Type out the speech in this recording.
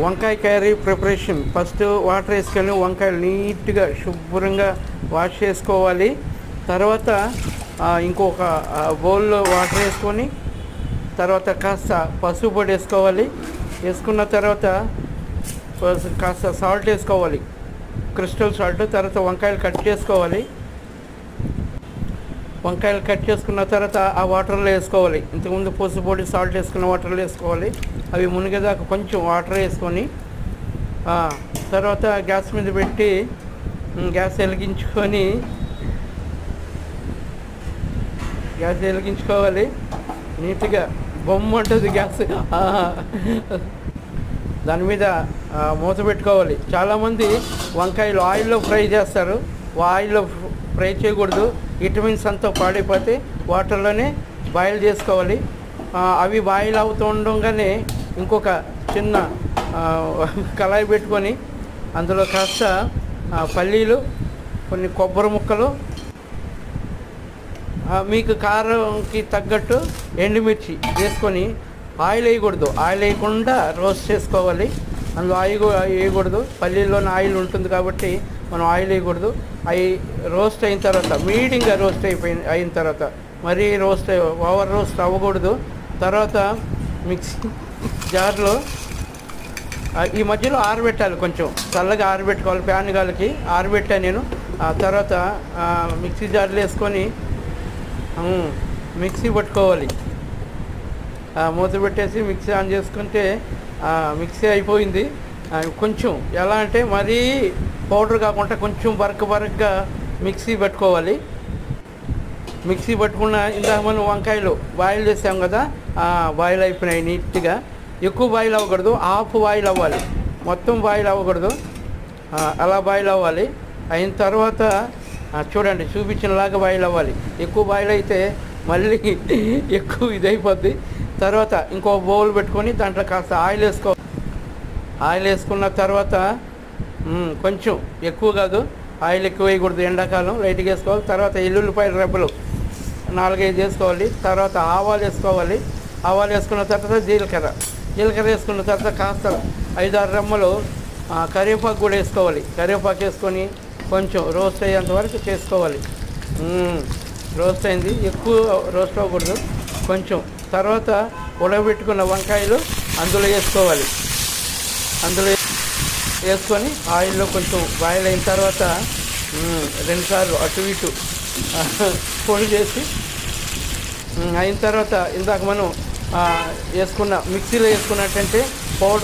వంకాయ curry preparation. First water వేసుకొని వంకాయలు నీట్గా శుభ్రంగా వాష్ చేసుకోవాలి. తర్వాత ఇంకొక బౌల్లో వాటర్ వేసుకొని తర్వాత కాస్త పసుపు పొడి వేసుకోవాలి. వేసుకున్న తర్వాత కాస్త సాల్ట్ వేసుకోవాలి, క్రిస్టల్ సాల్ట్. తర్వాత వంకాయలు కట్ చేసుకోవాలి. వంకాయలు కట్ చేసుకున్న తర్వాత ఆ వాటర్లో వేసుకోవాలి. ఇంతకుముందు పసుపు పొడి సాల్ట్ వేసుకున్న వాటర్లో వేసుకోవాలి. అవి మునిగేదాకా కొంచెం వాటర్ వేసుకొని తర్వాత గ్యాస్ మీద పెట్టి గ్యాస్ వెలిగించుకోవాలి. నీట్గా బొమ్మ ఉంటుంది గ్యాస్. దాని మీద మూత పెట్టుకోవాలి. చాలామంది వంకాయలు ఆయిల్లో ఫ్రై చేస్తారు. ఆయిల్లో ఫ్రై చేయకూడదు, విటమిన్స్ అంతా పాడైపోతే వాటర్లోనే బాయిల్ చేసుకోవాలి. అవి బాయిల్ అవుతూ ఉండగానే ఇంకొక చిన్న కళాయి పెట్టుకొని అందులో కాస్త పల్లీలు, కొన్ని కొబ్బరి ముక్కలు, మీకు కారంకి తగ్గట్టు ఎండుమిర్చి వేసుకొని ఆయిల్ వేయకూడదు, ఆయిల్ వేయకుండా రోస్ట్ చేసుకోవాలి. అందులో ఆయిల్ వేయకూడదు, పల్లీలోని ఆయిల్ ఉంటుంది కాబట్టి మనం ఆయిల్ వేయకూడదు. అవి రోస్ట్ అయిన తర్వాత మీడియంగా రోస్ట్ అయిన తర్వాత మరీ ఓవర్ రోస్ట్ అవ్వకూడదు. తర్వాత మిక్సీ జార్లో ఈ మధ్యలో ఆరబెట్టాలి, కొంచెం చల్లగా ఆరబెట్టుకోవాలి. ప్యాన్ గాలికి ఆరబెట్టాను నేను. తర్వాత మిక్సీ జార్లో వేసుకొని మిక్సీ పట్టుకోవాలి. మూత పెట్టేసి మిక్సీ ఆన్ చేసుకుంటే మిక్సీ అయిపోయింది. కొంచెం ఎలా అంటే మరీ పౌడర్ కాకుండా కొంచెం బరకగా మిక్సీ పట్టుకోవాలి. మిక్సీ పట్టుకున్న ఇందాక మనం వంకాయలు బాయిల్ చేసాం కదా, బాయిల్ అయిపోయినాయి నీట్గా. ఎక్కువ బాయిల్ అవ్వకూడదు, హాఫ్ బాయిల్ అవ్వాలి, మొత్తం బాయిల్ అవ్వకూడదు. అలా బాయిల్ అవ్వాలి. అయిన తర్వాత చూడండి చూపించినలాగా బాయిల్ అవ్వాలి. ఎక్కువ బాయిల్ అయితే మళ్ళీ ఎక్కువ ఇదైపోద్ది. తర్వాత ఇంకో బౌల్ పెట్టుకొని దాంట్లో కాస్త ఆయిల్ ఆయిల్ వేసుకున్న తర్వాత కొంచెం ఎక్కువ కాదు, ఆయిల్ ఎక్కువ వేయకూడదు, ఎండాకాలం లైట్గా వేసుకోవాలి. తర్వాత ఎల్లుల్లిపాయల రెబ్బలు 4-5 వేసుకోవాలి. తర్వాత ఆవాలు వేసుకోవాలి. ఆవాలు వేసుకున్న తర్వాత జీలకర్ర వేసుకున్న తర్వాత కాస్త 5-6 రెమ్మలు కరివేపాకు కూడా వేసుకోవాలి. కరివేపాకు వేసుకొని కొంచెం రోస్ట్ అయ్యేంత వరకు చేసుకోవాలి. రోస్ట్ అయింది, ఎక్కువ రోస్ట్ అవ్వకూడదు, కొంచెం. తర్వాత ఉడకబెట్టుకున్న వంకాయలు అందులో వేసుకోవాలి. అందులో వేసుకొని ఆయిల్లో కొంచెం బాయిల్ అయిన తర్వాత 2 సార్లు అటు ఇటు పొడి చేసి అయిన తర్వాత ఇందాక మనం మిక్సీలో వేసుకున్నట్టంటే పౌడర్